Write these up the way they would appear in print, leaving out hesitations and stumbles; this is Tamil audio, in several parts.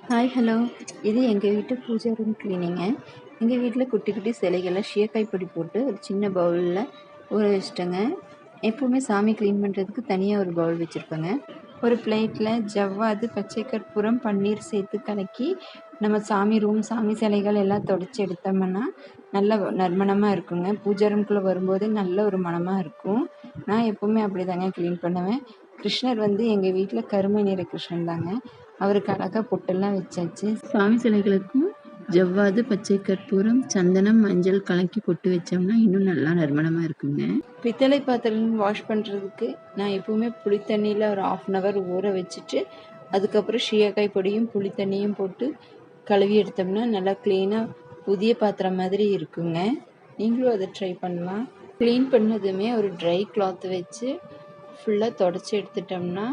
Hi hello. இது எங்கள் வீட்டு பூஜை ரூம் க்ளீனிங்க. எங்கள் வீட்டில் குட்டி குட்டி சிலைகள்லாம் சீயக்காய் பொடி போட்டு ஒரு சின்ன பவுலில் ஊற வச்சிட்டேங்க. எப்போவுமே சாமி க்ளீன் பண்ணுறதுக்கு தனியாக ஒரு பவுல் வச்சுருப்பேங்க. ஒரு பிளேட்டில் ஜவ்வாது, பச்சை கற்பூரம், பன்னீர் சேர்த்து கலக்கி நம்ம சாமி சிலைகள் எல்லாம் தொடச்சி எடுத்தோம்னா நல்ல நறுமணமாக இருக்குங்க. பூஜை ரூம்குள்ளே வரும்போது நல்ல ஒரு மணமாக இருக்கும். நான் எப்போவுமே அப்படி தாங்க க்ளீன் பண்ணுவேன். கிருஷ்ணர் எங்கள் வீட்டில் கருமை நிற கிருஷ்ணன் தாங்க. அவருக்கு அழகாக பொட்டெல்லாம் வச்சாச்சு. சாமி சிலைகளுக்கும் ஜவ்வாது, பச்சை கற்பூரம், சந்தனம், மஞ்சள் கலக்கி பொட்டு வச்சோம்னா இன்னும் நல்லா நறுமணமாக இருக்குங்க. பித்தளை பாத்திரம் வாஷ் பண்ணுறதுக்கு நான் எப்போவுமே புளி தண்ணியில் ஒரு 1/2 hour ஊற வச்சுட்டு அதுக்கப்புறம் சீயக்காய் பொடியும் புளி தண்ணியும் போட்டு கழுவி எடுத்தோம்னா நல்லா க்ளீனாக புதிய பாத்திரம் மாதிரி இருக்குங்க. நீங்களும் அதை ட்ரை பண்ணலாம். க்ளீன் பண்ணதுமே ஒரு ட்ரை கிளாத் வச்சு ஃபுல்லாக தொடச்சி எடுத்துட்டோம்னா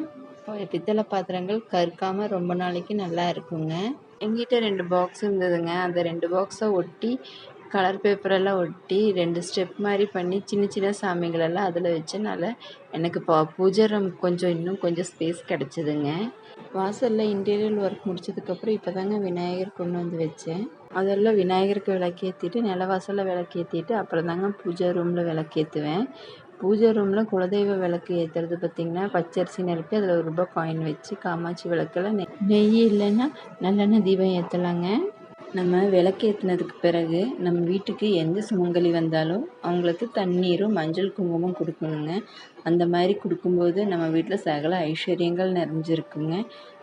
பித்தளை பாத்திரங்கள் கருக்காமல் ரொம்ப நாளைக்கு நல்லா இருக்குங்க. எங்கிட்ட 2 பாக்ஸ் இருந்ததுங்க. அந்த 2 பாக்ஸை ஒட்டி கலர் பேப்பரெல்லாம் ஒட்டி 2 ஸ்டெப் மாதிரி பண்ணி சின்ன சின்ன சாமிகளெல்லாம் அதில் வச்சனால எனக்கு பூஜை ரூம் இன்னும் கொஞ்சம் ஸ்பேஸ் கிடச்சிதுங்க. வாசலில் இன்டீரியர் ஒர்க் முடிச்சதுக்கப்புறம் இப்போ தாங்க விநாயகர் கொண்டு வந்து வச்சேன். அதெல்லாம் விநாயகருக்கு விளக்கேற்றிட்டு நிலவாசலில் விளக்கேற்றிட்டு அப்புறம் தாங்க பூஜை ரூமில் விளக்கேற்றுவேன். பூஜை ரூமில் குலதெய்வ விளக்கு ஏற்றுறது பார்த்திங்கன்னா பச்சரிசி நிரப்பி அதில் ₹1 காயின் வச்சு காமாட்சி விளக்கில் நெய் இல்லைன்னா நல்லெண்ணெய் தீபம் ஏற்றலாங்க. நம்ம விளக்கு ஏற்றினதுக்கு பிறகு நம்ம வீட்டுக்கு எந்த சுமங்கலி வந்தாலும் அவங்களுக்கு தண்ணீரும் மஞ்சள் குங்குமம் கொடுக்கணுங்க. அந்த மாதிரி கொடுக்கும்போது நம்ம வீட்டில் சகல ஐஸ்வர்யங்கள் நிறைஞ்சிருக்குங்க.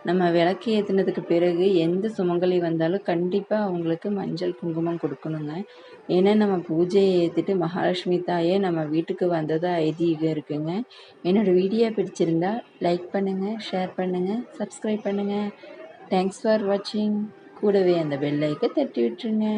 நம்ம விளக்கு ஏற்றினதுக்கு பிறகு எந்த சுமங்கலி வந்தாலும் கண்டிப்பாக அவங்களுக்கு மஞ்சள் குங்குமம் கொடுக்கணுங்க. ஏன்னா நம்ம பூஜையை ஏற்றிட்டு மகாலட்சுமி தாயே நம்ம வீட்டுக்கு வந்ததாக ஐதீகம் இருக்குங்க. என்னோடய வீடியோ பிடிச்சிருந்தா லைக் பண்ணுங்கள், ஷேர் பண்ணுங்கள், சப்ஸ்கிரைப் பண்ணுங்கள். தேங்க்ஸ் ஃபார் வாட்சிங். கூடவே அந்த பெல் ஐக்கனை தட்டி விட்டுருங்க.